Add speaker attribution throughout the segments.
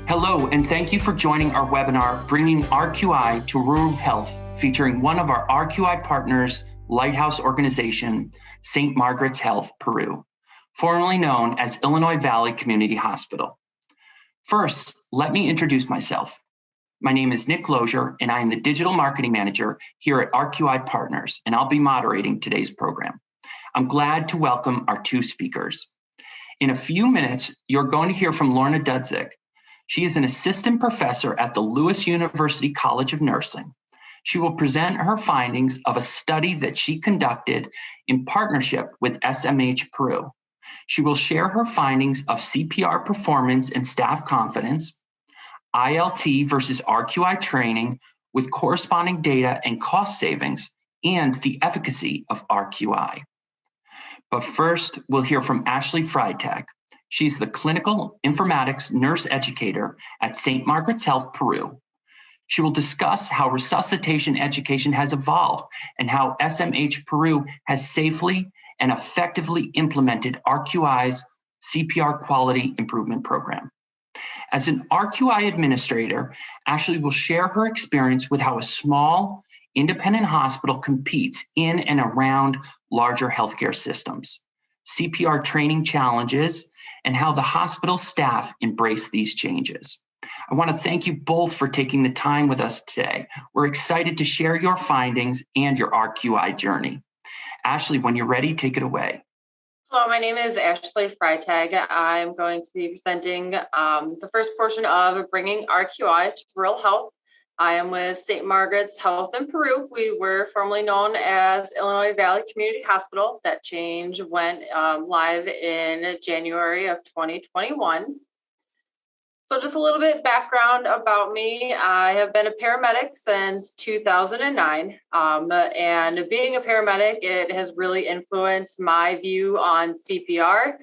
Speaker 1: Hello, and thank you for joining our webinar, Bringing RQI to Rural Health, featuring one of our RQI partners, Lighthouse organization, St. Margaret's Health, Peru, formerly known as Illinois Valley Community Hospital. First, let me introduce myself. My name is Nick Lozier, and I am the Digital Marketing Manager here at RQI Partners, and I'll be moderating today's program. I'm glad to welcome our two speakers. In a few minutes, you're going to hear from Lorna Dudzik. She is an assistant professor at the Lewis University College of Nursing. She will present her findings of a study that she conducted in partnership with SMH Peru. She will share her findings of CPR performance and staff confidence, ILT versus RQI training with corresponding data and cost savings, and the efficacy of RQI. But first, we'll hear from Ashley Freitag. She's the clinical informatics nurse educator at St. Margaret's Health, Peru. She will discuss how resuscitation education has evolved and how SMH Peru has safely and effectively implemented RQI's CPR Quality Improvement Program. As an RQI administrator, Ashley will share her experience with how a small, independent hospital competes in and around larger healthcare systems, CPR training challenges, and how the hospital staff embrace these changes. I want to thank you both for taking the time with us today. We're excited to share your findings and your RQI journey. Ashley, when you're ready, take it away.
Speaker 2: Hello, my name is Ashley Freitag. I'm going to be presenting the first portion of Bringing RQI to Rural Health. I am with St. Margaret's Health in Peru. We were formerly known as Illinois Valley Community Hospital. That change went live in January of 2021. So just a little bit background about me. I have been a paramedic since 2009. And being a paramedic, it has really influenced my view on CPR.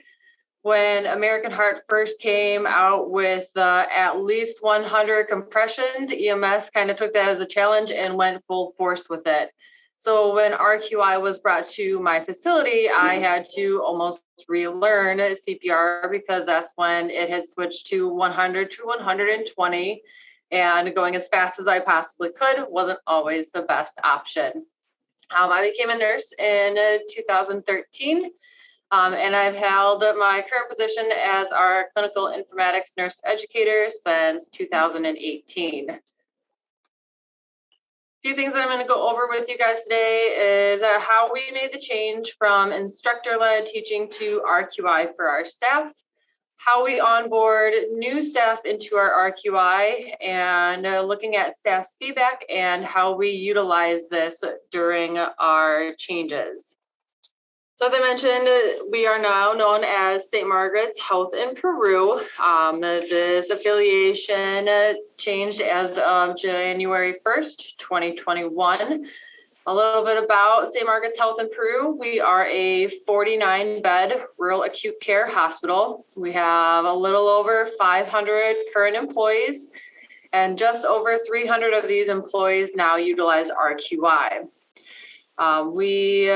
Speaker 2: When American Heart first came out with at least 100 compressions, EMS kind of took that as a challenge and went full force with it. So when RQI was brought to my facility, I had to almost relearn CPR because that's when it had switched to 100 to 120, and going as fast as I possibly could wasn't always the best option. I became a nurse in 2013. And I've held my current position as our clinical informatics nurse educator since 2018. A few things that I'm going to go over with you guys today is how we made the change from instructor-led teaching to RQI for our staff, how we onboard new staff into our RQI, and looking at staff's feedback and how we utilize this during our changes. So as I mentioned, we are now known as St. Margaret's Health in Peru. This affiliation changed as of January 1st, 2021. A little bit about St. Margaret's Health in Peru. We are a 49-bed rural acute care hospital. We have a little over 500 current employees, and just over 300 of these employees now utilize RQI. We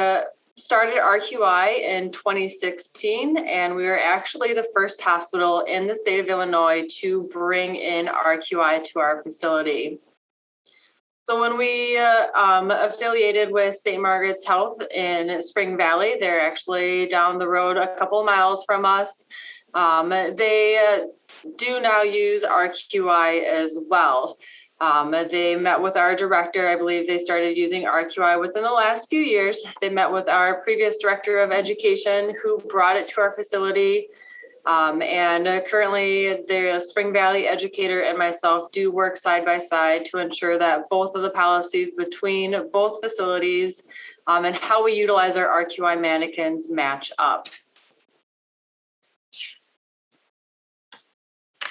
Speaker 2: started RQI in 2016, and we were actually the first hospital in the state of Illinois to bring in RQI to our facility. So when we affiliated with St. Margaret's Health in Spring Valley, they're actually down the road a couple of miles from us. They do now use RQI as well. They met with our director. I believe they started using RQI within the last few years. They met with our previous director of education who brought it to our facility. And currently the Spring Valley educator and myself do work side by side to ensure that both of the policies between both facilities and how we utilize our RQI mannequins match up.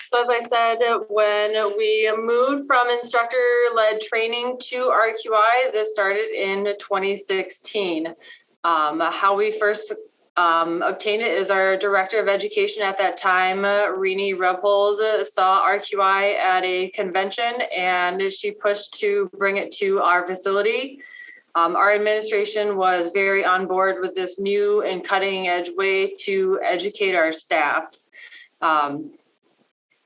Speaker 2: So as I said, when we moved from instructor-led training to RQI, this started in 2016. How we first obtained it is our director of education at that time, Rini Rebholz, saw RQI at a convention and she pushed to bring it to our facility. Our administration was very on board with this new and cutting edge way to educate our staff.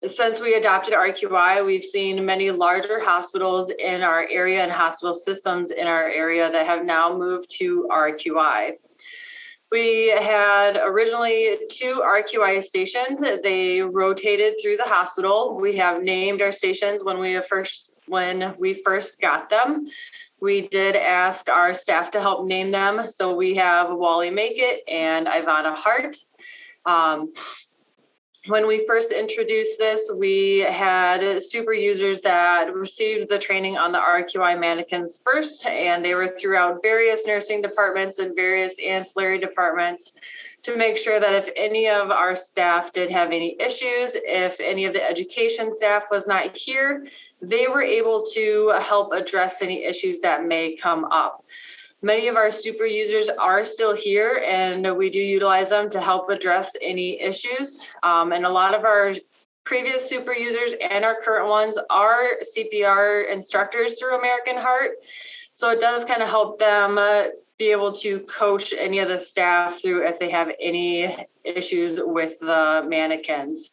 Speaker 2: Since we adopted RQI, we've seen many larger hospitals in our area and hospital systems in our area that have now moved to RQI. We had originally 2 RQI stations. They rotated through the hospital. We have named our stations when we first got them. We did ask our staff to help name them. So we have Wally Make It and Ivana Hart. When we first introduced this, we had super users that received the training on the RQI mannequins first, and they were throughout various nursing departments and various ancillary departments to make sure that if any of our staff did have any issues, if any of the education staff was not here, they were able to help address any issues that may come up. Many of our super users are still here, and we do utilize them to help address any issues. And a lot of our previous super users and our current ones are CPR instructors through American Heart. So it does kind of help them be able to coach any of the staff through if they have any issues with the mannequins.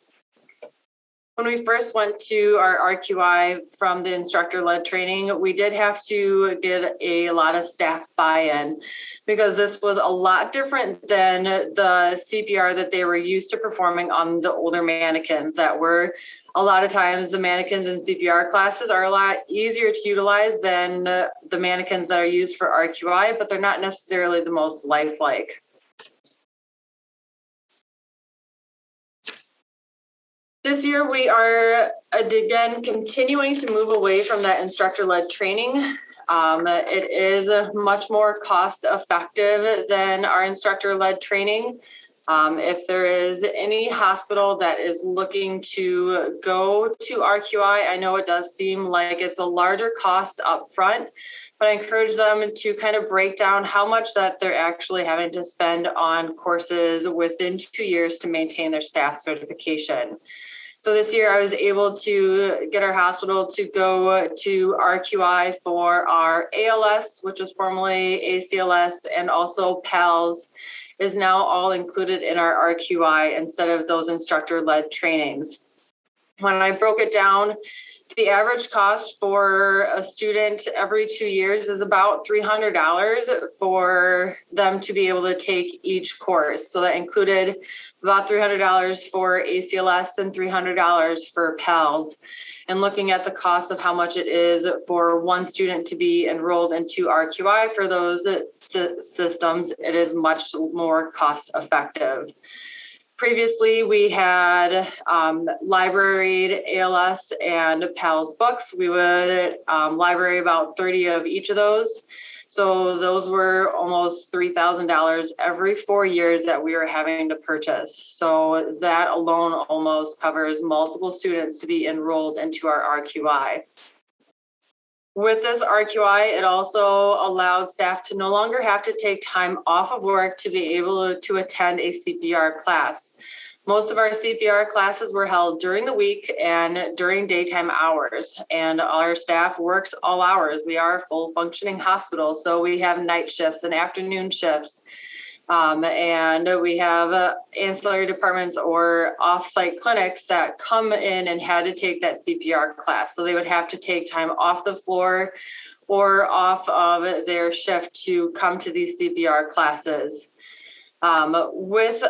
Speaker 2: When we first went to our RQI from the instructor-led training, we did have to get a lot of staff buy-in because this was a lot different than the CPR that they were used to performing on the older mannequins that were a lot of times the mannequins in CPR classes are a lot easier to utilize than the mannequins that are used for RQI, but they're not necessarily the most lifelike. This year, we are, again, continuing to move away from that instructor-led training. It is much more cost-effective than our instructor-led training. If there is any hospital that is looking to go to RQI, I know it does seem like it's a larger cost up front, but I encourage them to kind of break down how much that they're actually having to spend on courses within 2 years to maintain their staff certification. So this year I was able to get our hospital to go to RQI for our ALS, which was formerly ACLS, and also PALS is now all included in our RQI instead of those instructor-led trainings. When I broke it down, the average cost for a student every 2 years is about $300 for them to be able to take each course. So that included about $300 for ACLS and $300 for PALS. And looking at the cost of how much it is for one student to be enrolled into RQI for those systems, it is much more cost effective. Previously, we had libraried ALS and PALS books. We would library about 30 of each of those. So those were almost $3,000 every 4 years that we were having to purchase. So that alone almost covers multiple students to be enrolled into our RQI. With this RQI, it also allowed staff to no longer have to take time off of work to be able to attend a CPR class. Most of our CPR classes were held during the week and during daytime hours, and our staff works all hours. We are a full functioning hospital, so we have night shifts and afternoon shifts. And we have ancillary departments or off-site clinics that come in and had to take that CPR class. So they would have to take time off the floor or off of their shift to come to these CPR classes. With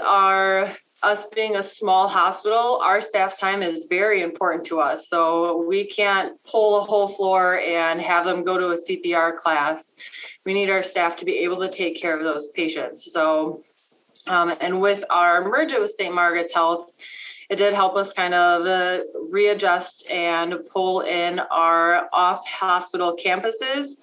Speaker 2: us being a small hospital, our staff's time is very important to us. So we can't pull a whole floor and have them go to a CPR class. We need our staff to be able to take care of those patients. So, and with our merger with St. Margaret's Health, it did help us kind of readjust and pull in our off-hospital campuses.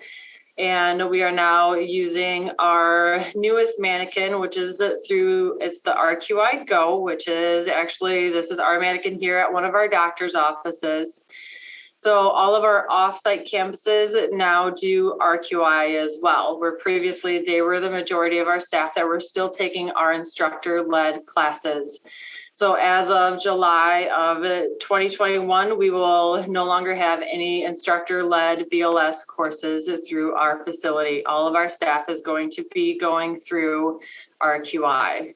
Speaker 2: And we are now using our newest mannequin, which is it's the RQI Go, which is actually, this is our mannequin here at one of our doctor's offices. So all of our off-site campuses now do RQI as well, where previously they were the majority of our staff that were still taking our instructor-led classes. So as of July of 2021, we will no longer have any instructor-led BLS courses through our facility. All of our staff is going to be going through RQI.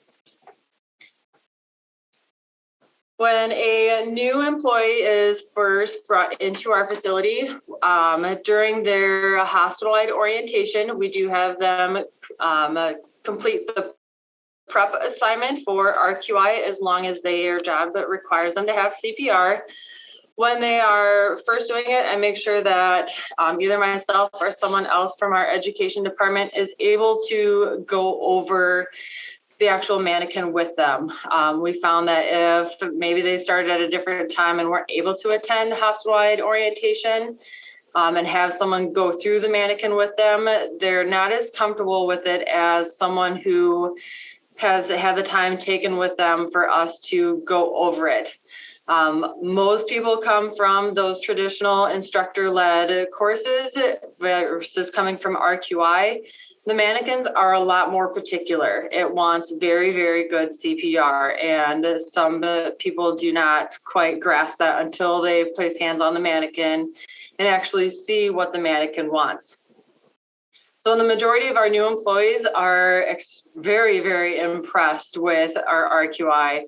Speaker 2: When a new employee is first brought into our facility, during their hospital-wide orientation, we do have them complete the prep assignment for RQI as long as their job requires them to have CPR. When they are first doing it, I make sure that either myself or someone else from our education department is able to go over the actual mannequin with them. We found that if maybe they started at a different time and weren't able to attend hospital-wide orientation and have someone go through the mannequin with them, they're not as comfortable with it as someone who has had the time taken with them for us to go over it. Most people come from those traditional instructor-led courses versus coming from RQI. The mannequins are a lot more particular. It wants very, very good CPR, and some people do not quite grasp that until they place hands on the mannequin and actually see what the mannequin wants. So the majority of our new employees are very, very impressed with our RQI.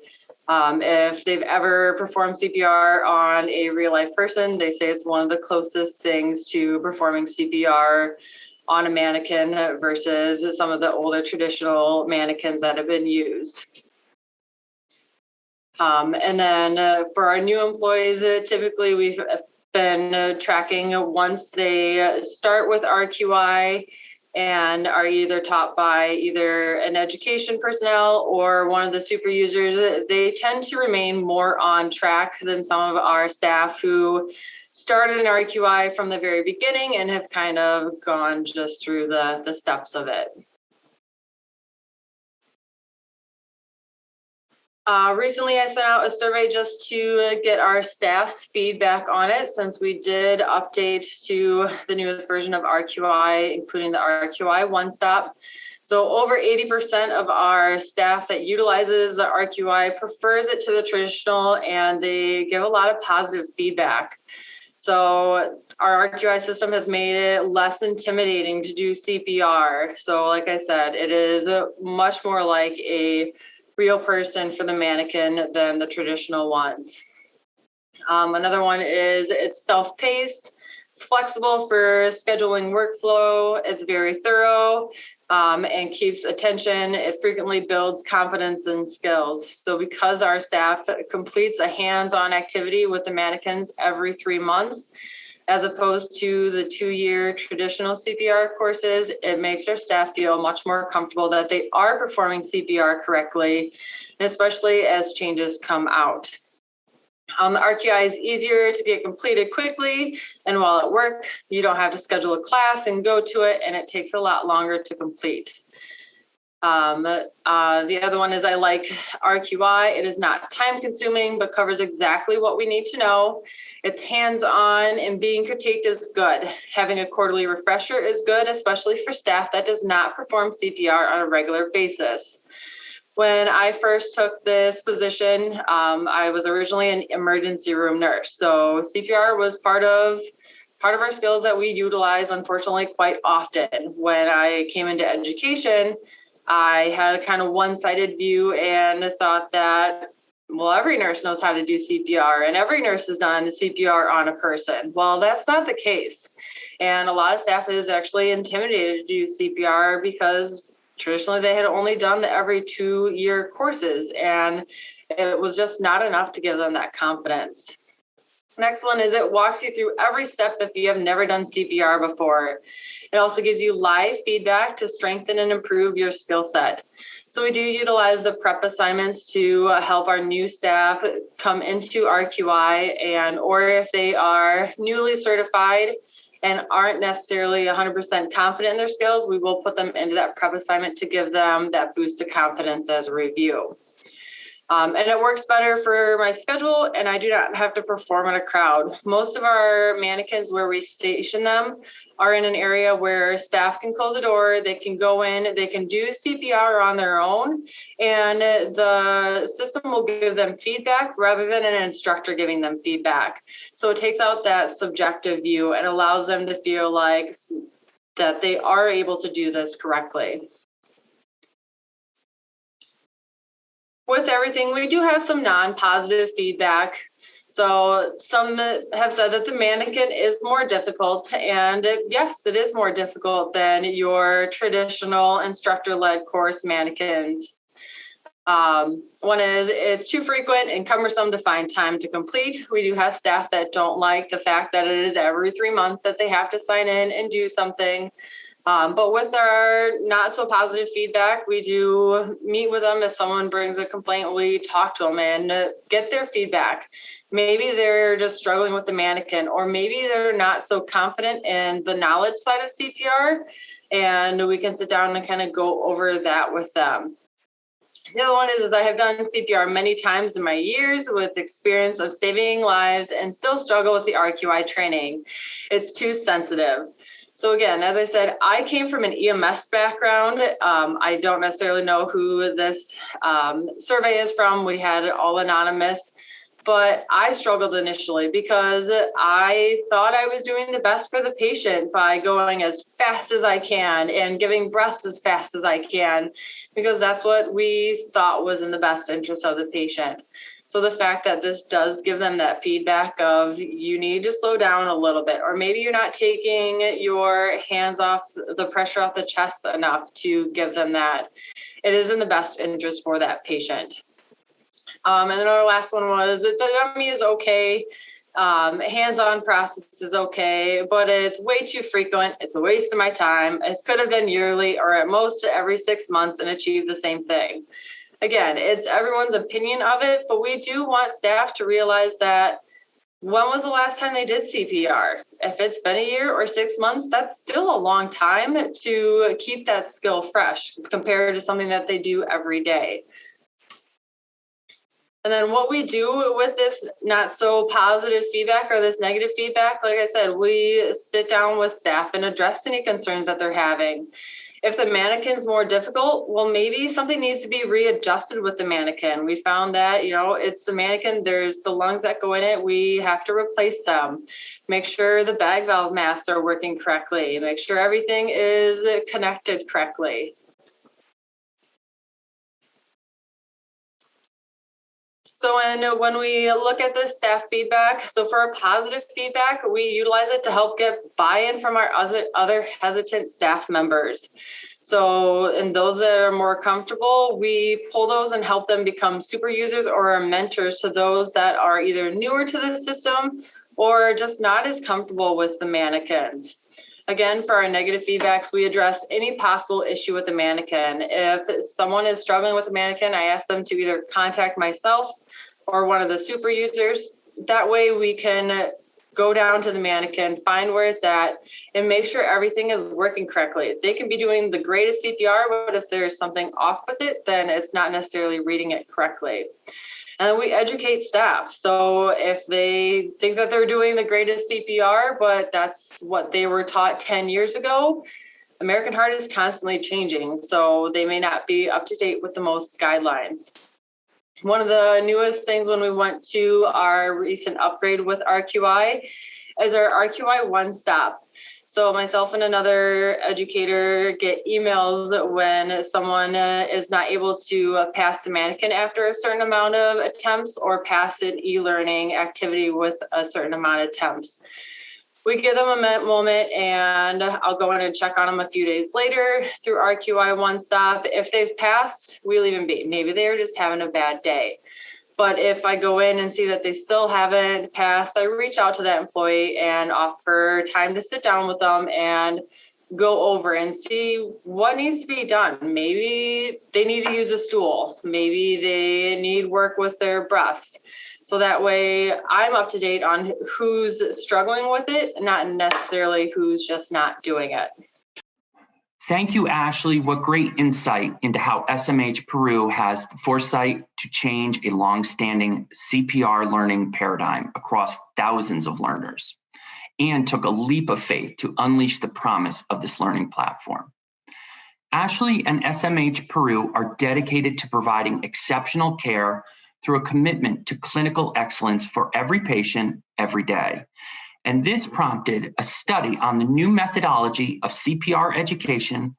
Speaker 2: If they've ever performed CPR on a real life person, they say it's one of the closest things to performing CPR on a mannequin versus some of the older traditional mannequins that have been used. And then for our new employees, typically we've been tracking once they start with RQI and are either taught by either an education personnel or one of the super users, they tend to remain more on track than some of our staff who started an RQI from the very beginning and have kind of gone just through the steps of it. Recently, I sent out a survey just to get our staff's feedback on it, since we did update to the newest version of RQI, including the RQI One Stop. So over 80% of our staff that utilizes the RQI prefers it to the traditional, and they give a lot of positive feedback. So our RQI system has made it less intimidating to do CPR. So like I said, it is much more like a real person for the mannequin than the traditional ones. Another one is it's self-paced, it's flexible for scheduling workflow, it's very thorough, and keeps attention. It frequently builds confidence and skills. So because our staff completes a hands-on activity with the mannequins every 3 months, as opposed to the 2-year traditional CPR courses, it makes our staff feel much more comfortable that they are performing CPR correctly, and especially as changes come out. The RQI is easier to get completed quickly, and while at work, you don't have to schedule a class and go to it, and it takes a lot longer to complete. The other one is I like RQI. It is not time consuming, but covers exactly what we need to know. It's hands-on, and being critiqued is good. Having a quarterly refresher is good, especially for staff that does not perform CPR on a regular basis. When I first took this position, I was originally an emergency room nurse. So CPR was part of our skills that we utilize, unfortunately, quite often. When I came into education, I had a kind of one-sided view and thought that, well, every nurse knows how to do CPR and every nurse has done CPR on a person. Well, that's not the case. And a lot of staff is actually intimidated to do CPR because traditionally they had only done the every 2-year courses, and it was just not enough to give them that confidence. Next one is it walks you through every step if you have never done CPR before. It also gives you live feedback to strengthen and improve your skill set. So we do utilize the prep assignments to help our new staff come into RQI, and or if they are newly certified and aren't necessarily 100% confident in their skills, we will put them into that prep assignment to give them that boost of confidence as a review. And it works better for my schedule, and I do not have to perform in a crowd. Most of our mannequins where we station them are in an area where staff can close the door, they can go in, they can do CPR on their own, and the system will give them feedback rather than an instructor giving them feedback. So it takes out that subjective view and allows them to feel like that they are able to do this correctly. with everything, we do have some non-positive feedback. So some have said that the mannequin is more difficult, and yes, it is more difficult than your traditional instructor-led course mannequins. One is it's too frequent and cumbersome to find time to complete. We do have staff that don't like the fact that it is every 3 months that they have to sign in and do something. But with our not so positive feedback, we do meet with them. If someone brings a complaint, we talk to them and get their feedback. Maybe they're just struggling with the mannequin, or maybe they're not so confident in the knowledge side of CPR, and we can sit down and kind of go over that with them. The other one is I have done CPR many times in my years with experience of saving lives and still struggle with the RQI training. It's too sensitive. So again, as I said, I came from an EMS background. I don't necessarily know who this survey is from. We had it all anonymous, but I struggled initially because I thought I was doing the best for the patient by going as fast as I can and giving breaths as fast as I can, because that's what we thought was in the best interest of the patient. So the fact that this does give them that feedback of you need to slow down a little bit, or maybe you're not taking your hands off the pressure off the chest enough to give them that. It is in the best interest for that patient. And then our last one was that the dummy is okay. Hands-on process is okay, but it's way too frequent. It's a waste of my time. It could have done yearly or at most every 6 months and achieved the same thing. Again, it's everyone's opinion of it, but we do want staff to realize that when was the last time they did CPR? If it's been a year or 6 months, that's still a long time to keep that skill fresh compared to something that they do every day. And then what we do with this not so positive feedback or this negative feedback, like I said, we sit down with staff and address any concerns that they're having. If the mannequin's more difficult, well, maybe something needs to be readjusted with the mannequin. We found that, it's the mannequin, there's the lungs that go in it, we have to replace them. Make sure the bag valve masks are working correctly. Make sure everything is connected correctly. So when we look at the staff feedback, so for our positive feedback, we utilize it to help get buy-in from our other hesitant staff members. So in those that are more comfortable, we pull those and help them become super users or are mentors to those that are either newer to the system or just not as comfortable with the mannequins. Again, for our negative feedbacks, we address any possible issue with the mannequin. If someone is struggling with a mannequin, I ask them to either contact myself or one of the super users. That way we can go down to the mannequin, find where it's at, and make sure everything is working correctly. They can be doing the greatest CPR, but if there's something off with it, then it's not necessarily reading it correctly. And then we educate staff. So if they think that they're doing the greatest CPR, but that's what they were taught 10 years ago, American Heart is constantly changing. So they may not be up to date with the most guidelines. One of the newest things when we went to our recent upgrade with RQI is our RQI one-stop. So myself and another educator get emails when someone is not able to pass the mannequin after a certain amount of attempts or pass an e-learning activity with a certain amount of attempts. We give them a moment and I'll go in and check on them a few days later through RQI One Stop. If they've passed, we leave them be. Maybe they're just having a bad day. But if I go in and see that they still haven't passed, I reach out to that employee and offer time to sit down with them and go over and see what needs to be done. Maybe they need to use a stool. Maybe they need work with their breaths. So that way I'm up to date on who's struggling with it, not necessarily who's just not doing it.
Speaker 1: Thank you, Ashley. What great insight into how SMH Peru has the foresight to change a longstanding CPR learning paradigm across thousands of learners and took a leap of faith to unleash the promise of this learning platform. Ashley and SMH Peru are dedicated to providing exceptional care through a commitment to clinical excellence for every patient, every day. And this prompted a study on the new methodology of CPR education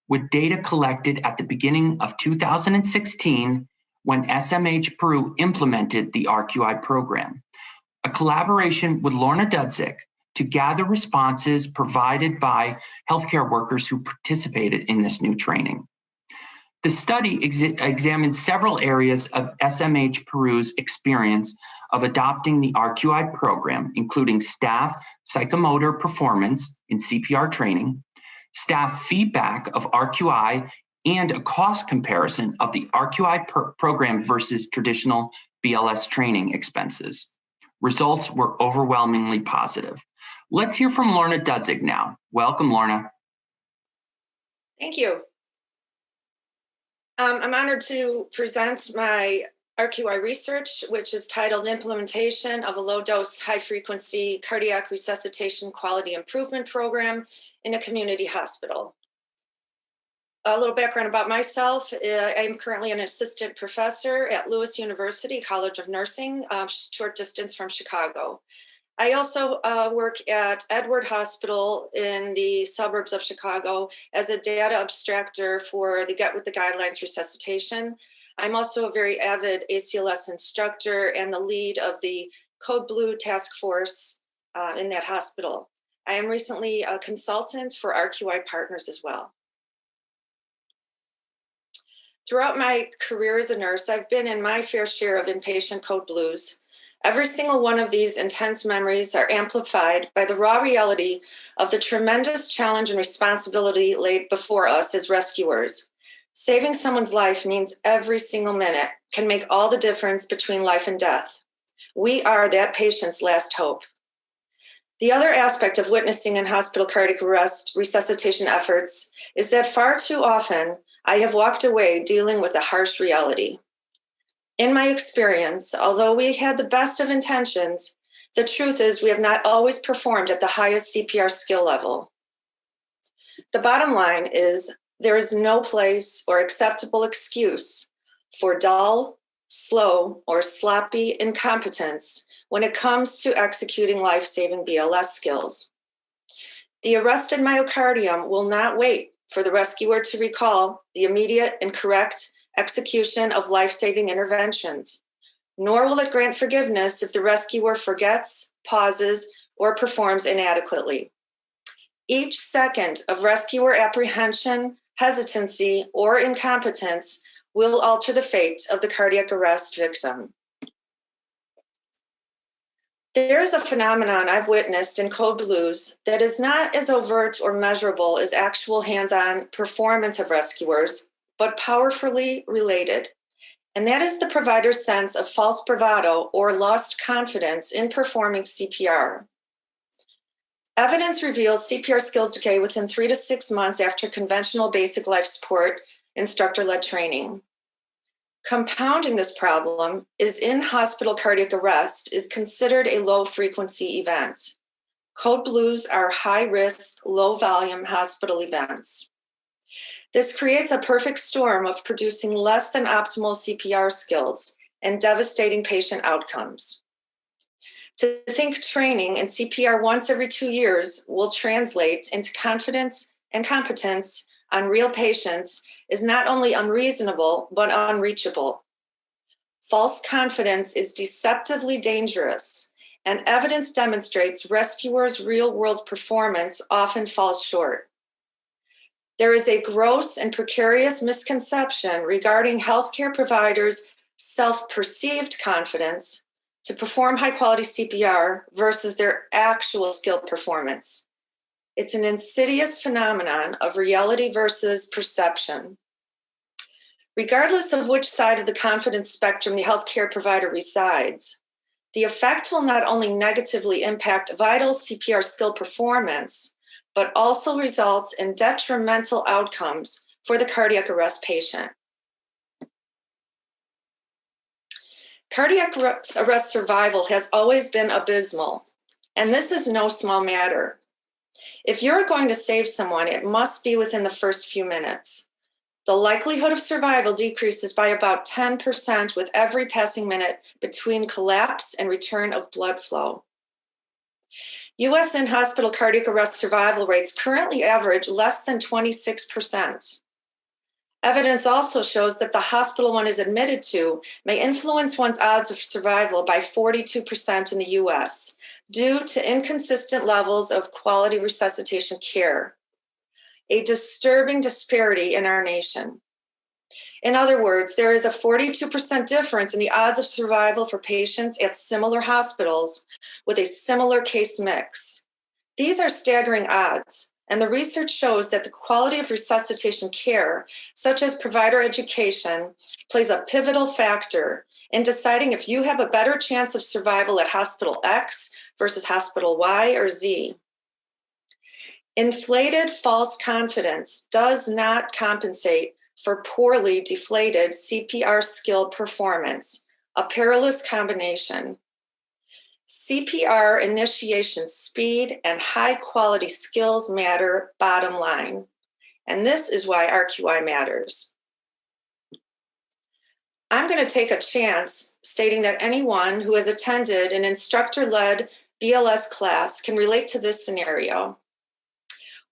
Speaker 1: with data collected at the beginning of 2016, when SMH Peru implemented the RQI program, a collaboration with Lorna Dudzik to gather responses provided by healthcare workers who participated in this new training. The study examined several areas of SMH Peru's experience of adopting the RQI program, including staff psychomotor performance in CPR training, staff feedback of RQI, and a cost comparison of the RQI program versus traditional BLS training expenses. Results were overwhelmingly positive. Let's hear from Lorna Dudzik now. Welcome, Lorna.
Speaker 3: Thank you. I'm honored to present my RQI research, which is titled Implementation of a Low-Dose, High-Frequency Cardiac Resuscitation Quality Improvement Program in a Community Hospital. A little background about myself. I'm currently an assistant professor at Lewis University College of Nursing, short distance from Chicago. I also work at Edward Hospital in the suburbs of Chicago as a data abstractor for the Get With the Guidelines resuscitation. I'm also a very avid ACLS instructor and the lead of the Code Blue task force in that hospital. I am recently a consultant for RQI partners as well. Throughout my career as a nurse, I've been in my fair share of inpatient Code Blues. Every single one of these intense memories are amplified by the raw reality of the tremendous challenge and responsibility laid before us as rescuers. Saving someone's life means every single minute can make all the difference between life and death. We are that patient's last hope. The other aspect of witnessing in hospital cardiac arrest resuscitation efforts is that far too often I have walked away dealing with a harsh reality. In my experience, although we had the best of intentions, the truth is we have not always performed at the highest CPR skill level. The bottom line is there is no place or acceptable excuse for dull, slow, or sloppy incompetence when it comes to executing life-saving BLS skills. The arrested myocardium will not wait for the rescuer to recall the immediate and correct execution of life-saving interventions, nor will it grant forgiveness if the rescuer forgets, pauses, or performs inadequately. Each second of rescuer apprehension, hesitancy, or incompetence will alter the fate of the cardiac arrest victim. There is a phenomenon I've witnessed in Code Blues that is not as overt or measurable as actual hands-on performance of rescuers, but powerfully related. And that is the provider's sense of false bravado or lost confidence in performing CPR. Evidence reveals CPR skills decay within 3 to 6 months after conventional basic life support instructor-led training. Compounding this problem is in-hospital cardiac arrest is considered a low-frequency event. Code Blues are high-risk, low-volume hospital events. This creates a perfect storm of producing less than optimal CPR skills and devastating patient outcomes. To think training in CPR once every 2 years will translate into confidence and competence on real patients is not only unreasonable, but unreachable. False confidence is deceptively dangerous, and evidence demonstrates rescuers' real-world performance often falls short. There is a gross and precarious misconception regarding healthcare providers' self-perceived confidence to perform high-quality CPR versus their actual skill performance. It's an insidious phenomenon of reality versus perception. Regardless of which side of the confidence spectrum the healthcare provider resides, the effect will not only negatively impact vital CPR skill performance, but also results in detrimental outcomes for the cardiac arrest patient. Cardiac arrest survival has always been abysmal, and this is no small matter. If you're going to save someone, it must be within the first few minutes. The likelihood of survival decreases by about 10% with every passing minute between collapse and return of blood flow. US in-hospital cardiac arrest survival rates currently average less than 26%. Evidence also shows that the hospital one is admitted to may influence one's odds of survival by 42% in the US due to inconsistent levels of quality resuscitation care, a disturbing disparity in our nation. In other words, there is a 42% difference in the odds of survival for patients at similar hospitals with a similar case mix. These are staggering odds, and the research shows that the quality of resuscitation care, such as provider education, plays a pivotal factor in deciding if you have a better chance of survival at hospital X versus hospital Y or Z. Inflated false confidence does not compensate for poorly deflated CPR skill performance, a perilous combination. CPR initiation speed and high quality skills matter, bottom line. And this is why RQI matters. I'm going to take a chance stating that anyone who has attended an instructor-led BLS class can relate to this scenario.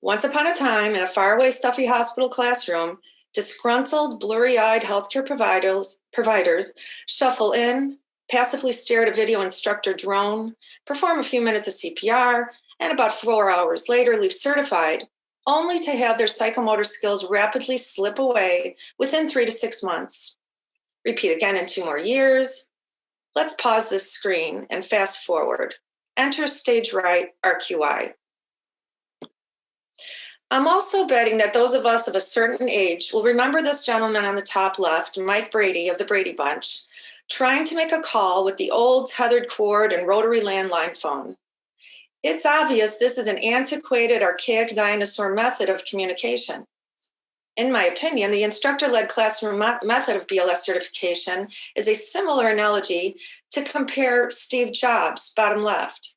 Speaker 3: Once upon a time, in a faraway, stuffy hospital classroom, disgruntled, blurry-eyed healthcare providers shuffle in, passively stare at a video instructor drone, perform a few minutes of CPR, and about 4 hours later leave certified, only to have their psychomotor skills rapidly slip away within 3 to 6 months. Repeat again in 2 more years. Let's pause this screen and fast forward. Enter stage right RQI. I'm also betting that those of us of a certain age will remember this gentleman on the top left, Mike Brady of the Brady Bunch, trying to make a call with the old tethered cord and rotary landline phone. It's obvious this is an antiquated, archaic dinosaur method of communication. In my opinion, the instructor-led classroom method of BLS certification is a similar analogy to compare Steve Jobs, bottom left,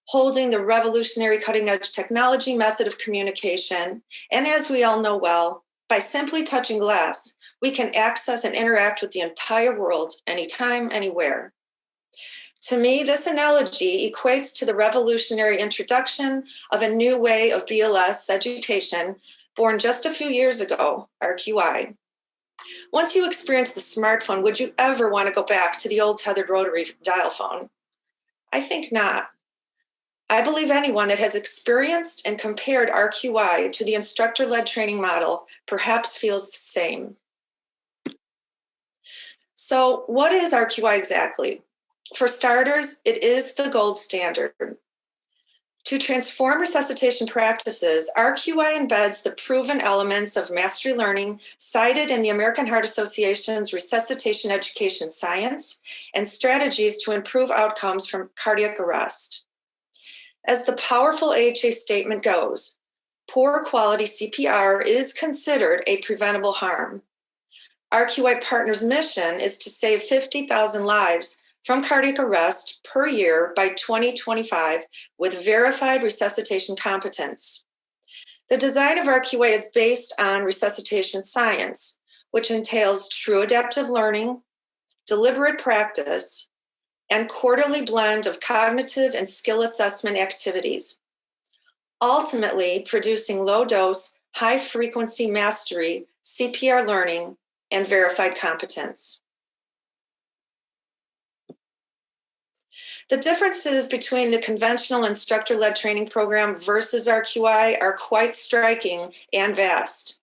Speaker 3: holding the revolutionary cutting-edge technology method of communication. And as we all know well, by simply touching glass, we can access and interact with the entire world anytime, anywhere. To me, this analogy equates to the revolutionary introduction of a new way of BLS education born just a few years ago, RQI. Once you experience the smartphone, would you ever want to go back to the old tethered rotary dial phone? I think not. I believe anyone that has experienced and compared RQI to the instructor-led training model perhaps feels the same. So what is RQI exactly? For starters, it is the gold standard. To transform resuscitation practices, RQI embeds the proven elements of mastery learning cited in the American Heart Association's resuscitation education science and strategies to improve outcomes from cardiac arrest. As the powerful AHA statement goes, poor quality CPR is considered a preventable harm. RQI Partners' mission is to save 50,000 lives from cardiac arrest per year by 2025 with verified resuscitation competence. The design of RQA is based on resuscitation science, which entails true adaptive learning, deliberate practice, and quarterly blend of cognitive and skill assessment activities, ultimately producing low-dose, high-frequency mastery, CPR learning, and verified competence. The differences between the conventional instructor-led training program versus RQI are quite striking and vast.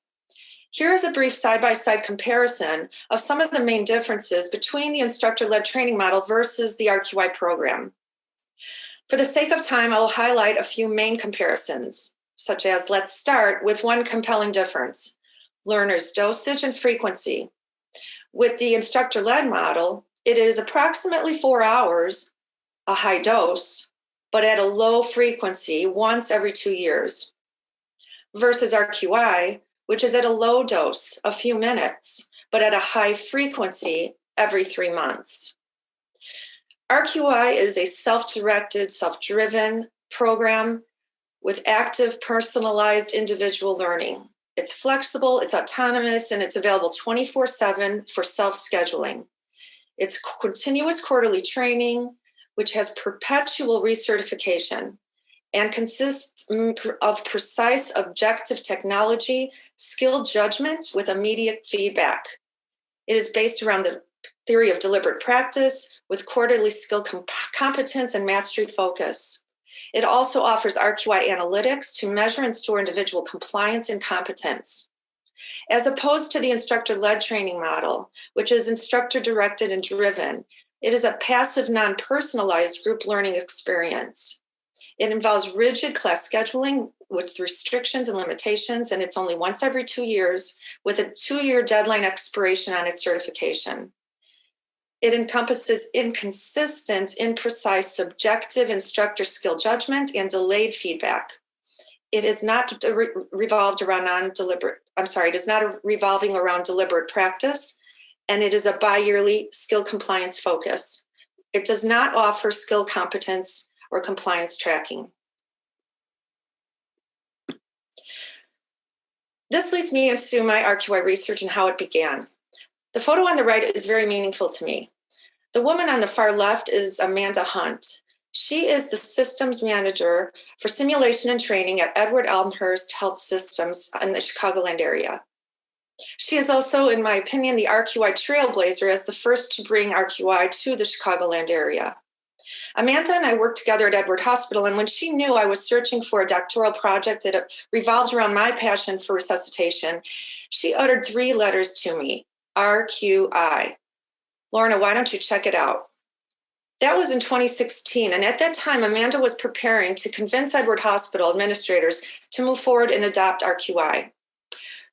Speaker 3: Here is a brief side-by-side comparison of some of the main differences between the instructor-led training model versus the RQI program. For the sake of time, I will highlight a few main comparisons, such as let's start with one compelling difference, learners' dosage and frequency. With the instructor-led model, it is approximately 4 hours, a high dose, but at a low frequency once every 2 years, versus RQI, which is at a low dose, a few minutes, but at a high frequency every 3 months. RQI is a self-directed, self-driven program with active, personalized individual learning. It's flexible, it's autonomous, and it's available 24/7 for self-scheduling. It's continuous quarterly training, which has perpetual recertification. and consists of precise objective technology, skilled judgment with immediate feedback. It is based around the theory of deliberate practice with quarterly skill competence and mastery focus. It also offers RQI analytics to measure and store individual compliance and competence. As opposed to the instructor-led training model, which is instructor-directed and driven, it is a passive, non-personalized group learning experience. It involves rigid class scheduling with restrictions and limitations, and it's only once every 2 years with a 2-year deadline expiration on its certification. It encompasses inconsistent, imprecise, subjective instructor skill judgment and delayed feedback. It is not revolving around deliberate practice, and it is a bi-yearly skill compliance focus. It does not offer skill competence or compliance tracking. This leads me into my RQI research and how it began. The photo on the right is very meaningful to me. The woman on the far left is Amanda Hunt. She is the systems manager for simulation and training at Edward Elmhurst Health Systems in the Chicagoland area. She is also, in my opinion, the RQI trailblazer as the first to bring RQI to the Chicagoland area. Amanda and I worked together at Edward Hospital, and when she knew I was searching for a doctoral project that revolved around my passion for resuscitation, she uttered 3 letters to me, RQI. Lorna, why don't you check it out? That was in 2016, and at that time, Amanda was preparing to convince Edward Hospital administrators to move forward and adopt RQI.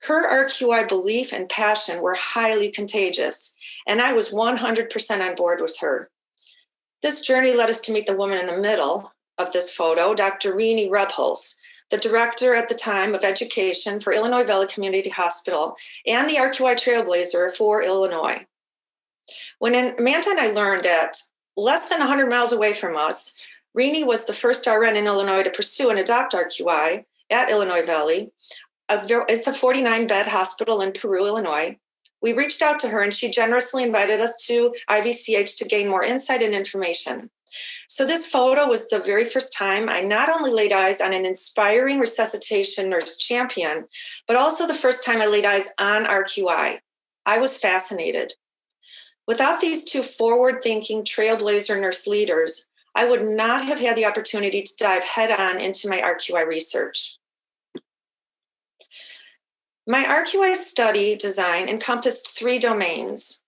Speaker 3: Her RQI belief and passion were highly contagious, and I was 100% on board with her. This journey led us to meet the woman in the middle of this photo, Dr. Rini Rebholz, the director at the time of education for Illinois Valley Community Hospital and the RQI trailblazer for Illinois. When Amanda and I learned that less than 100 miles away from us, Rini was the first RN in Illinois to pursue and adopt RQI at Illinois Valley. It's a 49-bed hospital in Peru, Illinois. We reached out to her and she generously invited us to IVCH to gain more insight and information. So this photo was the very first time I not only laid eyes on an inspiring resuscitation nurse champion, but also the first time I laid eyes on RQI. I was fascinated. Without these 2 forward-thinking trailblazer nurse leaders, I would not have had the opportunity to dive head-on into my RQI research. My RQI study design encompassed 3 domains,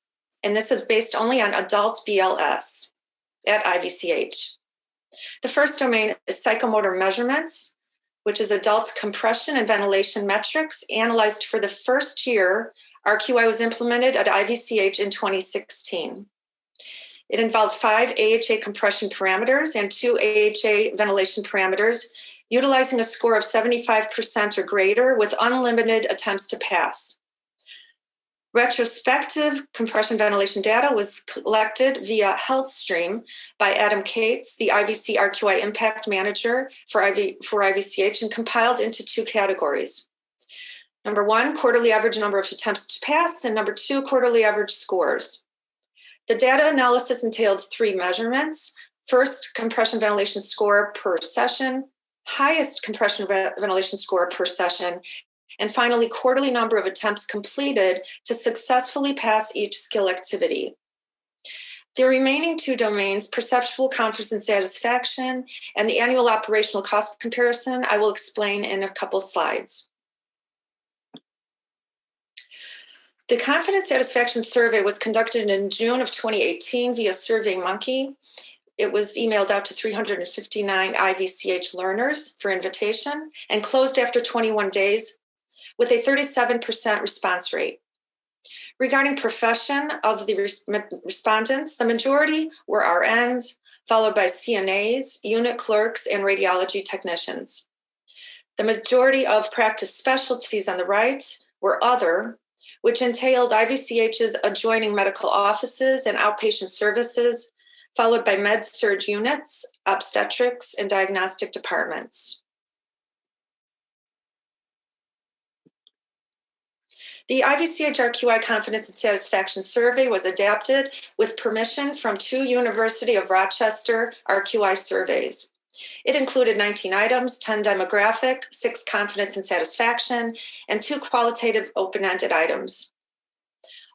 Speaker 3: and this is based only on adult BLS at IVCH. The first domain is psychomotor measurements, which is adult compression and ventilation metrics analyzed for the first year RQI was implemented at IVCH in 2016. It involved 5 AHA compression parameters and 2 AHA ventilation parameters, utilizing a score of 75% or greater with unlimited attempts to pass. Retrospective compression ventilation data was collected via HealthStream by Adam Cates, the IVC RQI Impact Manager for IVCH, and compiled into 2 categories. Number 1, quarterly average number of attempts to pass, and number 2, quarterly average scores. The data analysis entailed 3 measurements. First, compression ventilation score per session, highest compression ventilation score per session, and finally, quarterly number of attempts completed to successfully pass each skill activity. The remaining 2 domains, perceptual confidence and satisfaction, and the annual operational cost comparison, I will explain in a couple slides. The confidence satisfaction survey was conducted in June of 2018 via SurveyMonkey. It was emailed out to 359 IVCH learners for invitation and closed after 21 days with a 37% response rate. Regarding profession of the respondents, the majority were RNs, followed by CNAs, unit clerks, and radiology technicians. The majority of practice specialties on the right were other, which entailed IVCH's adjoining medical offices and outpatient services, followed by med-surg units, obstetrics, and diagnostic departments. The IVCH RQI Confidence and Satisfaction Survey was adapted with permission from 2 University of Rochester RQI surveys. It included 19 items, 10 demographic, 6 confidence and satisfaction, and 2 qualitative open-ended items.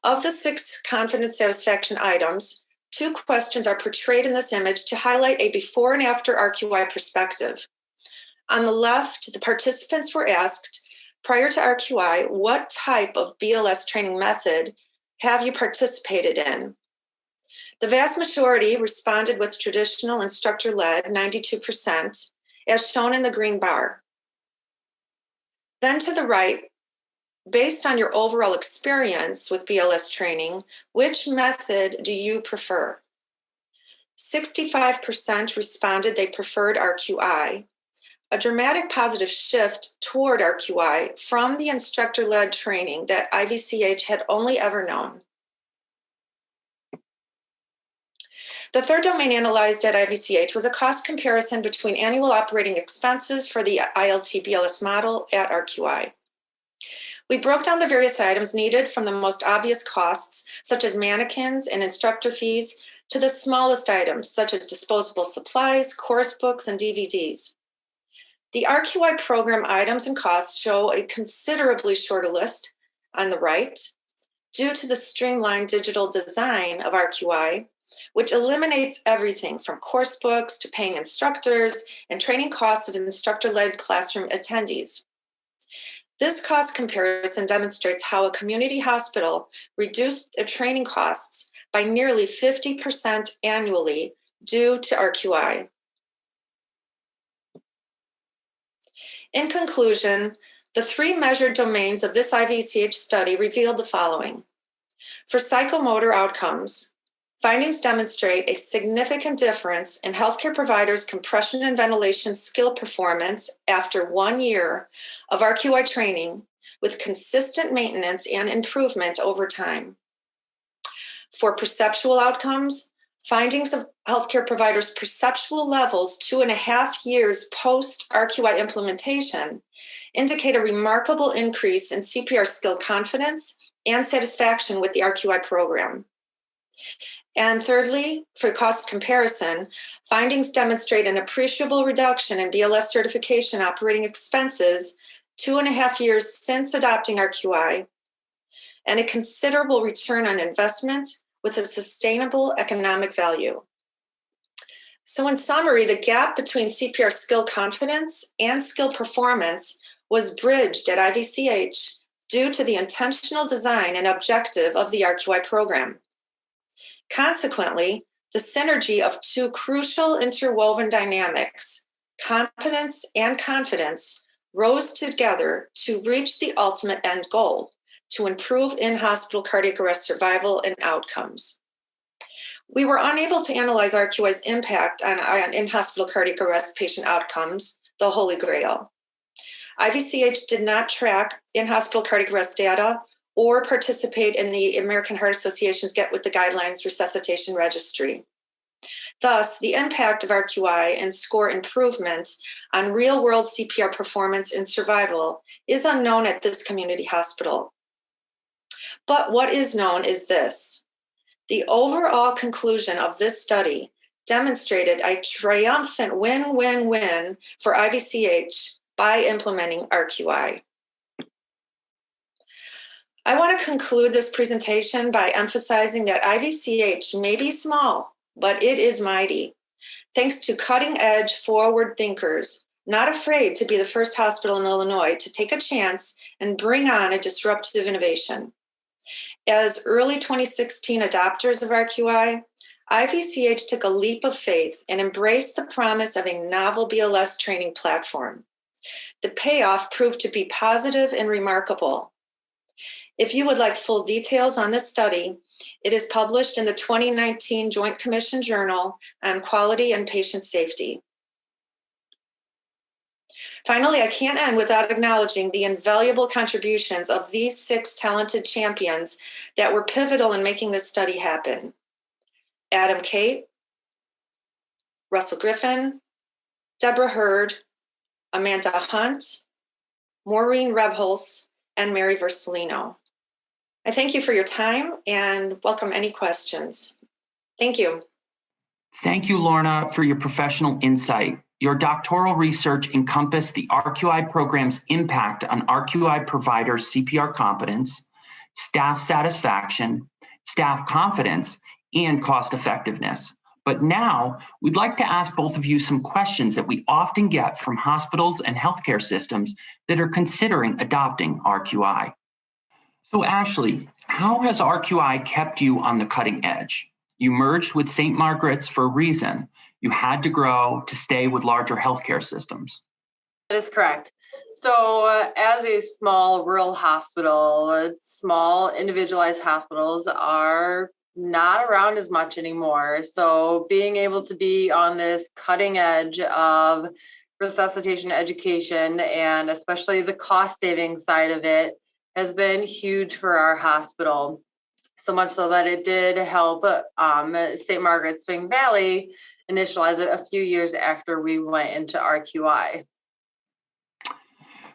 Speaker 3: Of the 6 confidence satisfaction items, 2 questions are portrayed in this image to highlight a before and after RQI perspective. On the left, the participants were asked, prior to RQI, what type of BLS training method have you participated in? The vast majority responded with traditional instructor-led, 92%, as shown in the green bar. Then to the right, based on your overall experience with BLS training, which method do you prefer? 65% responded they preferred RQI, a dramatic positive shift toward RQI from the instructor-led training that IVCH had only ever known. The third domain analyzed at IVCH was a cost comparison between annual operating expenses for the ILT BLS model at RQI. We broke down the various items needed from the most obvious costs, such as mannequins and instructor fees, to the smallest items, such as disposable supplies, course books, and DVDs. The RQI program items and costs show a considerably shorter list on the right due to the streamlined digital design of RQI, which eliminates everything from course books to paying instructors and training costs of instructor-led classroom attendees. This cost comparison demonstrates how a community hospital reduced their training costs by nearly 50% annually due to RQI. In conclusion, the 3 measured domains of this IVCH study revealed the following. For psychomotor outcomes, findings demonstrate a significant difference in healthcare providers' compression and ventilation skill performance after 1 year of RQI training, with consistent maintenance and improvement over time. For perceptual outcomes, findings of healthcare providers' perceptual levels 2.5 years post-RQI implementation indicate a remarkable increase in CPR skill confidence and satisfaction with the RQI program. And thirdly, for cost comparison, findings demonstrate an appreciable reduction in BLS certification operating expenses 2.5 years since adopting RQI, and a considerable return on investment with a sustainable economic value. So in summary, the gap between CPR skill confidence and skill performance was bridged at IVCH due to the intentional design and objective of the RQI program. Consequently, the synergy of 2 crucial interwoven dynamics, competence and confidence, rose together to reach the ultimate end goal, to improve in-hospital cardiac arrest survival and outcomes. We were unable to analyze RQI's impact on in-hospital cardiac arrest patient outcomes, the Holy Grail. IVCH did not track in-hospital cardiac arrest data or participate in the American Heart Association's Get With the Guidelines Resuscitation Registry. Thus, the impact of RQI and score improvement on real-world CPR performance and survival is unknown at this community hospital. But what is known is this. The overall conclusion of this study demonstrated a triumphant win-win-win for IVCH by implementing RQI. I want to conclude this presentation by emphasizing that IVCH may be small, but it is mighty, thanks to cutting-edge forward thinkers, not afraid to be the first hospital in Illinois to take a chance and bring on a disruptive innovation. As early 2016 adopters of RQI, IVCH took a leap of faith and embraced the promise of a novel BLS training platform. The payoff proved to be positive and remarkable. If you would like full details on this study, it is published in the 2019 Joint Commission Journal on Quality and Patient Safety. Finally, I can't end without acknowledging the invaluable contributions of these 6 talented champions that were pivotal in making this study happen. Adam Cate, Russell Griffin, Deborah Hurd, Amanda Hunt, Maureen Rebholz, and Mary Versalino. I thank you for your time and welcome any questions. Thank you.
Speaker 1: Thank you, Lorna, for your professional insight. Your doctoral research encompassed the RQI program's impact on RQI providers' CPR competence, staff satisfaction, staff confidence, and cost effectiveness. But now we'd like to ask both of you some questions that we often get from hospitals and healthcare systems that are considering adopting RQI. So Ashley, how has RQI kept you on the cutting edge? You merged with St. Margaret's for a reason. You had to grow to stay with larger healthcare systems.
Speaker 2: That is correct. So as a small rural hospital, small individualized hospitals are not around as much anymore. So being able to be on this cutting edge of resuscitation education, and especially the cost saving side of it, has been huge for our hospital. So much so that it did help St. Margaret's Spring Valley initialize it a few years after we went into RQI.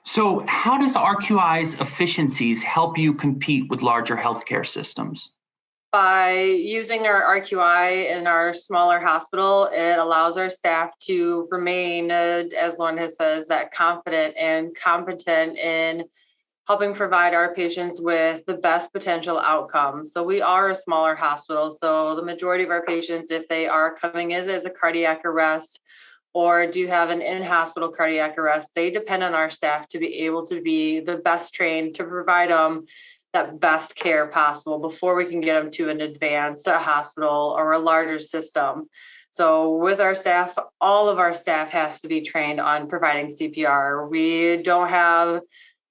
Speaker 1: So how does RQI's efficiencies help you compete with larger healthcare systems?
Speaker 2: By using our RQI in our smaller hospital, it allows our staff to remain, as Lorna says, that confident and competent in helping provide our patients with the best potential outcomes. So we are a smaller hospital. So the majority of our patients, if they are coming in as a cardiac arrest or do have an in-hospital cardiac arrest, they depend on our staff to be able to be the best trained to provide them that best care possible before we can get them to an advanced hospital or a larger system. So with our staff, all of our staff has to be trained on providing CPR. We don't have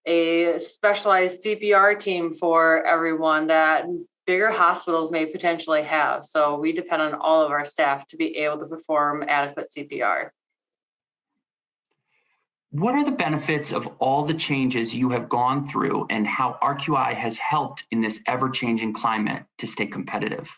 Speaker 2: a specialized CPR team for everyone that bigger hospitals may potentially have. So we depend on all of our staff to be able to perform adequate CPR.
Speaker 1: What are the benefits of all the changes you have gone through and how RQI has helped in this ever-changing climate to stay competitive?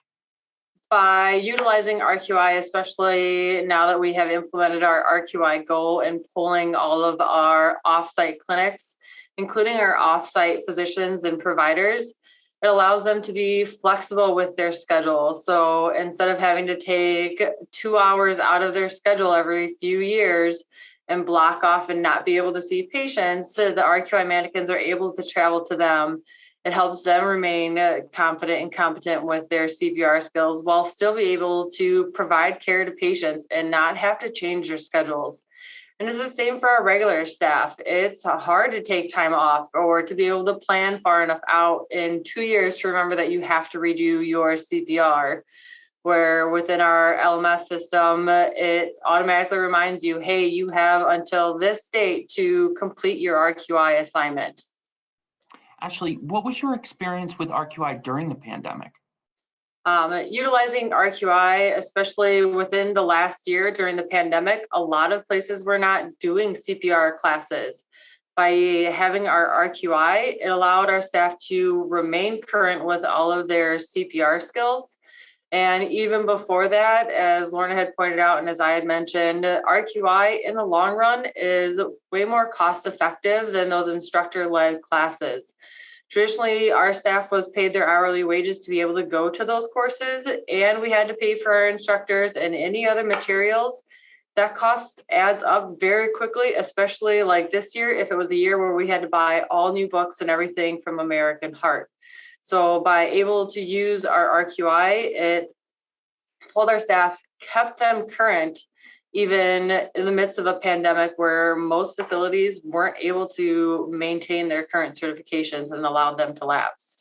Speaker 2: By utilizing RQI, especially now that we have implemented our RQI goal and pulling all of our offsite clinics, including our offsite physicians and providers, it allows them to be flexible with their schedule. So instead of having to take 2 hours out of their schedule every few years and block off and not be able to see patients, the RQI mannequins are able to travel to them. It helps them remain confident and competent with their CPR skills while still be able to provide care to patients and not have to change their schedules. And it's the same for our regular staff. It's hard to take time off or to be able to plan far enough out in 2 years to remember that you have to redo your CPR, where within our LMS system, it automatically reminds you, hey, you have until this date to complete your RQI assignment.
Speaker 1: Ashley, what was your experience with RQI during the pandemic?
Speaker 2: Utilizing RQI, especially within the last year during the pandemic, a lot of places were not doing CPR classes. By having our RQI, it allowed our staff to remain current with all of their CPR skills. And even before that, as Lorna had pointed out, and as I had mentioned, RQI in the long run is way more cost effective than those instructor-led classes. Traditionally, our staff was paid their hourly wages to be able to go to those courses, and we had to pay for our instructors and any other materials. That cost adds up very quickly, especially like this year, if it was a year where we had to buy all new books and everything from American Heart. So by able to use our RQI, it pulled our staff, kept them current, even in the midst of a pandemic where most facilities weren't able to maintain their current certifications and allowed them to lapse.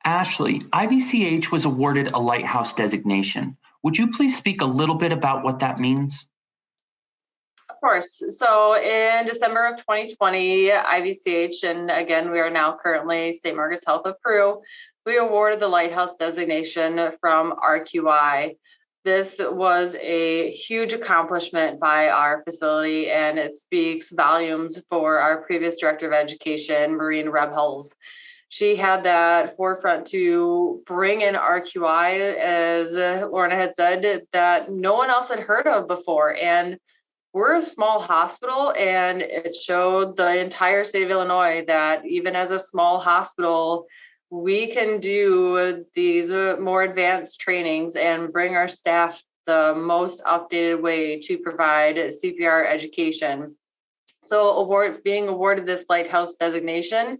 Speaker 1: Ashley, IVCH was awarded a Lighthouse designation. Would you please speak a little bit about what that means?
Speaker 2: Of course. So in December of 2020, IVCH, and again, we are now currently St. Margaret's Health of Peru, we awarded the Lighthouse designation from RQI. This was a huge accomplishment by our facility, and it speaks volumes for our previous director of education, Maureen Rebholz. She had that forefront to bring in RQI, as Lorna had said, that no one else had heard of before. And we're a small hospital, and it showed the entire state of Illinois that even as a small hospital, we can do these more advanced trainings and bring our staff the most updated way to provide CPR education. So being awarded this Lighthouse designation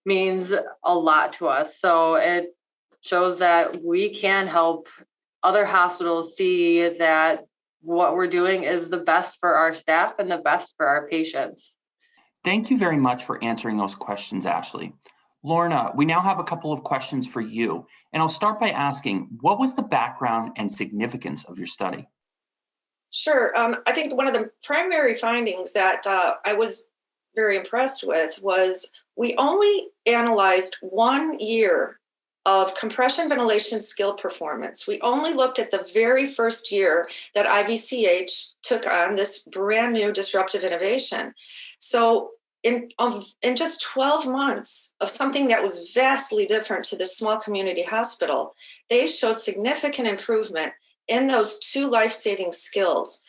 Speaker 2: means a lot to us. So it shows that we can help other hospitals see that what we're doing is the best for our staff and the best for our patients.
Speaker 1: Thank you very much for answering those questions, Ashley. Lorna, we now have a couple of questions for you, and I'll start by asking, what was the background and significance of your study?
Speaker 3: Sure. I think one of the primary findings that I was very impressed with was we only analyzed 1 year of compression ventilation skill performance. We only looked at the very first year that IVCH took on this brand new disruptive innovation. So in just 12 months of something that was vastly different to this small community hospital, they showed significant improvement in those 2 life-saving skills.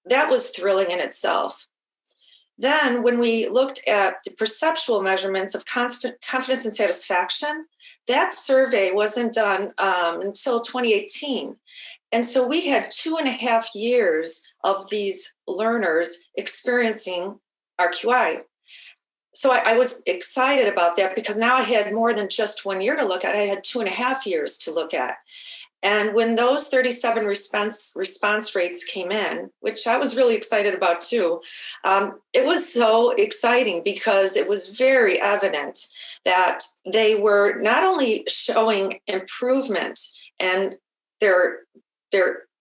Speaker 3: That was thrilling in itself. Then when we looked at the perceptual measurements of confidence and satisfaction, that survey wasn't done until 2018. And so we had 2.5 years of these learners experiencing RQI. So I was excited about that because now I had more than just 1 year to look at. I had 2.5 years to look at. And when those 37 response rates came in, which I was really excited about too, it was so exciting because it was very evident that they were not only showing improvement in their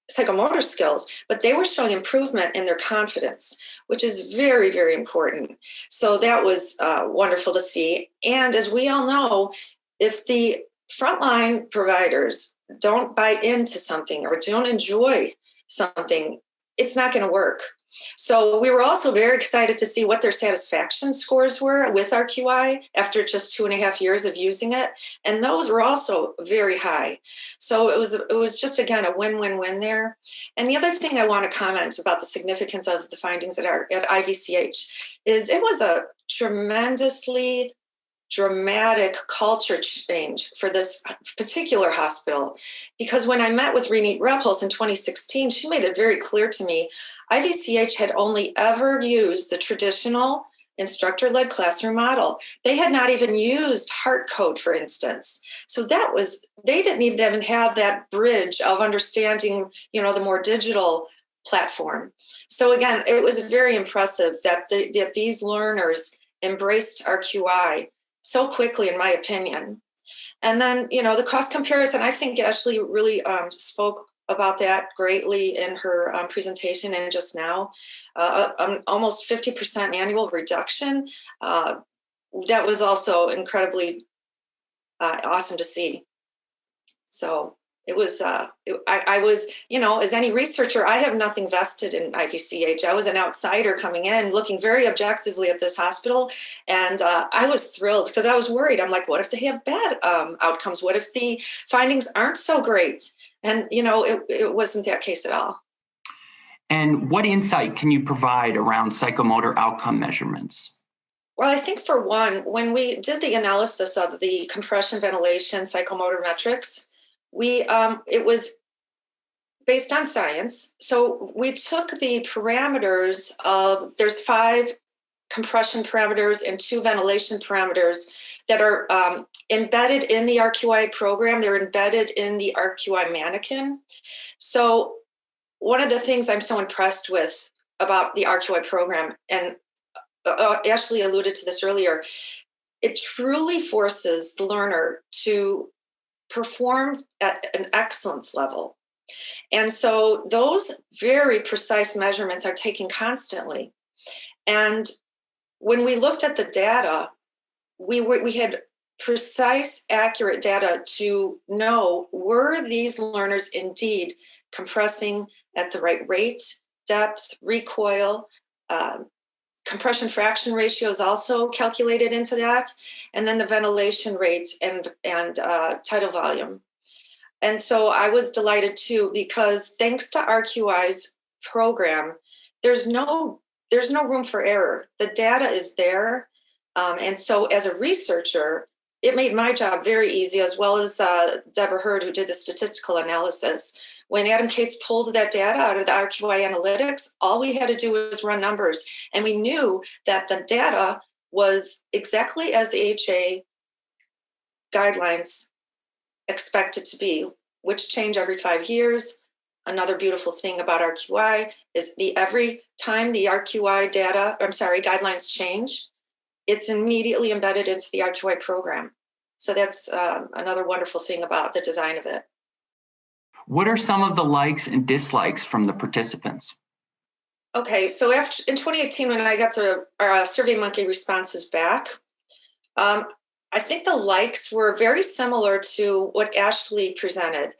Speaker 3: psychomotor skills, but they were showing improvement in their confidence, which is very, very important. So that was wonderful to see. And as we all know, if the frontline providers don't buy into something or don't enjoy something, it's not going to work. So we were also very excited to see what their satisfaction scores were with RQI after just 2.5 years of using it. And those were also very high. So it was just, again, a win-win-win there. And the other thing I want to comment about the significance of the findings at IVCH is it was a tremendously dramatic culture change for this particular hospital. Because when I met with Renee Repulse in 2016, she made it very clear to me, IVCH had only ever used the traditional instructor-led classroom model. They had not even used heart code, for instance. So they didn't even have that bridge of understanding, the more digital platform. So again, it was very impressive that these learners embraced RQI so quickly, in my opinion. And then, the cost comparison, I think Ashley really spoke about that greatly in her presentation and just now. Almost 50% annual reduction. That was also incredibly awesome to see. So it was, I was, as any researcher, I have nothing vested in IVCH. I was an outsider coming in, looking very objectively at this hospital. And I was thrilled because I was worried. I'm like, what if they have bad outcomes? What if the findings aren't so great? And, it wasn't that case at all.
Speaker 1: And what insight can you provide around psychomotor outcome measurements?
Speaker 3: Well, I think for one, when we did the analysis of the compression ventilation psychomotor metrics, it was based on science. So we took the parameters there's 5 compression parameters and 2 ventilation parameters that are embedded in the RQI program. They're embedded in the RQI mannequin. So one of the things I'm so impressed with about the RQI program, and Ashley alluded to this earlier, it truly forces the learner to perform at an excellence level. And so those very precise measurements are taken constantly. And when we looked at the data, we had precise, accurate data to know, were these learners indeed compressing at the right rate, depth, recoil, compression fraction ratio is also calculated into that, and then the ventilation rate and tidal volume. And so I was delighted too, because thanks to RQI's program, there's no room for error. The data is there. And so as a researcher, it made my job very easy, as well as Deborah Hurd, who did the statistical analysis. When Adam Cates pulled that data out of the RQI analytics, all we had to do was run numbers. And we knew that the data was exactly as the HA guidelines expect it to be, which change every 5 years. Another beautiful thing about RQI is every time the RQI guidelines change, it's immediately embedded into the RQI program. So that's another wonderful thing about the design of it.
Speaker 1: What are some of the likes and dislikes from the participants?
Speaker 3: Okay, so in 2018, when I got the SurveyMonkey responses back, I think the likes were very similar to what Ashley presented.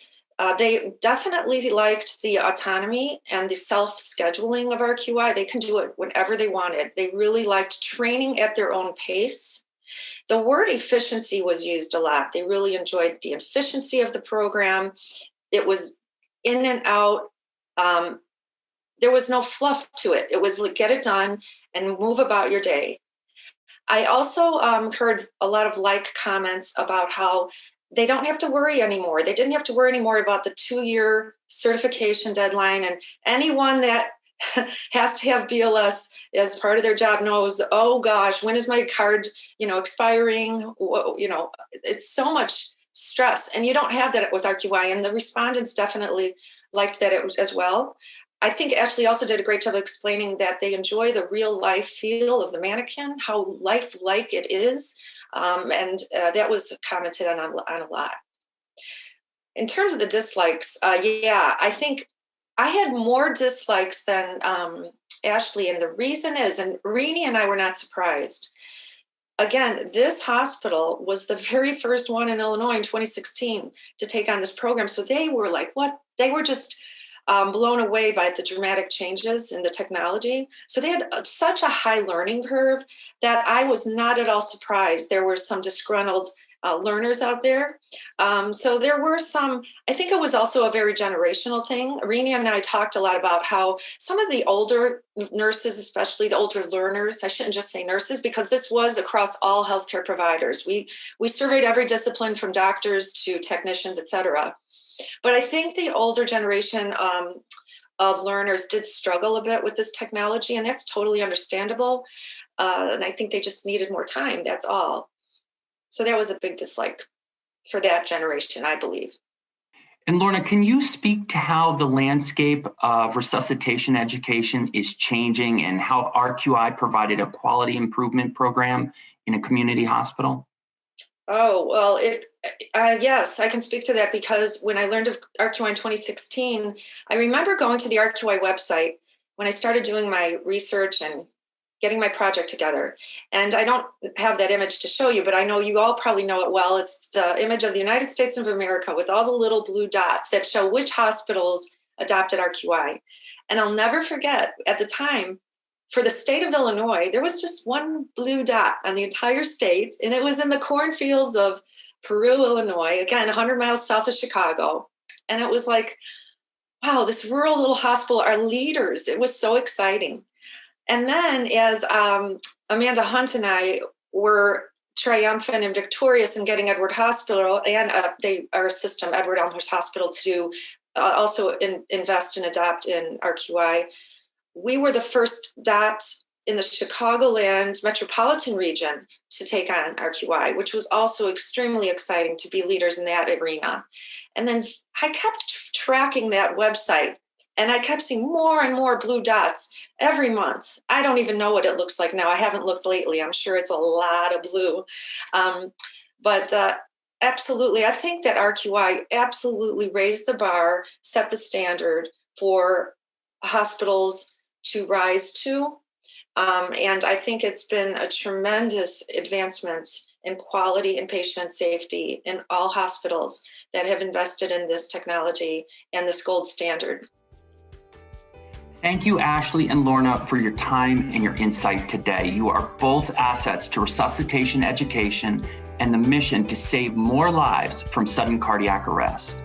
Speaker 3: They definitely liked the autonomy and the self-scheduling of RQI. They can do it whenever they wanted. They really liked training at their own pace. The word efficiency was used a lot. They really enjoyed the efficiency of the program. It was in and out. There was no fluff to it. It was like, get it done and move about your day. I also heard a lot of comments about how they don't have to worry anymore. They didn't have to worry anymore about the 2-year certification deadline. And anyone that has to have BLS as part of their job knows, oh gosh, when is my card, expiring? It's so much stress, and you don't have that with RQI. And the respondents definitely liked that as well. I think Ashley also did a great job of explaining that they enjoy the real life feel of the mannequin, how lifelike it is. And that was commented on a lot. In terms of the dislikes, I think I had more dislikes than Ashley. And the reason is, and Rini and I were not surprised. Again, this hospital was the very first one in Illinois in 2016 to take on this program. So they were like, what? They were just blown away by the dramatic changes in the technology. So they had such a high learning curve that I was not at all surprised. There were some disgruntled learners out there. So there were some, I think it was also a very generational thing. Rini and I talked a lot about how some of the older nurses, especially the older learners, I shouldn't just say nurses, because this was across all healthcare providers. We surveyed every discipline from doctors to technicians, et cetera. But I think the older generation of learners did struggle a bit with this technology, and that's totally understandable. And I think they just needed more time, that's all. So that was a big dislike for that generation, I believe.
Speaker 1: And Lorna, can you speak to how the landscape of resuscitation education is changing and how RQI provided a quality improvement program in a community hospital?
Speaker 3: Oh, well, yes, I can speak to that, because when I learned of RQI in 2016, I remember going to the RQI website when I started doing my research and getting my project together. And I don't have that image to show you, but I know you all probably know it well. It's the image of the United States of America with all the little blue dots that show which hospitals adopted RQI. And I'll never forget, at the time, for the state of Illinois, there was just one blue dot on the entire state, and it was in the cornfields of Peru, Illinois, again, 100 miles south of Chicago. And it was like, wow, this rural little hospital are leaders. It was so exciting. And then as Amanda Hunt and I were triumphant and victorious in getting Edward Hospital and our system, Edward Elmhurst Hospital, to also invest and adopt in RQI, we were the first dot in the Chicagoland metropolitan region to take on RQI, which was also extremely exciting to be leaders in that arena. And then I kept tracking that website, and I kept seeing more and more blue dots every month. I don't even know what it looks like now. I haven't looked lately. I'm sure it's a lot of blue. But absolutely, I think that RQI absolutely raised the bar, set the standard for hospitals to rise to. And I think it's been a tremendous advancement in quality and patient safety in all hospitals that have invested in this technology and this gold standard.
Speaker 1: Thank you, Ashley and Lorna, for your time and your insight today. You are both assets to resuscitation education and the mission to save more lives from sudden cardiac arrest.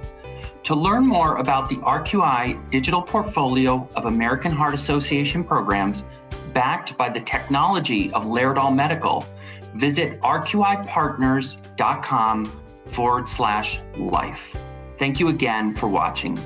Speaker 1: To learn more about the RQI digital portfolio of American Heart Association programs backed by the technology of Laerdal Medical, visit rqipartners.com/life. Thank you again for watching.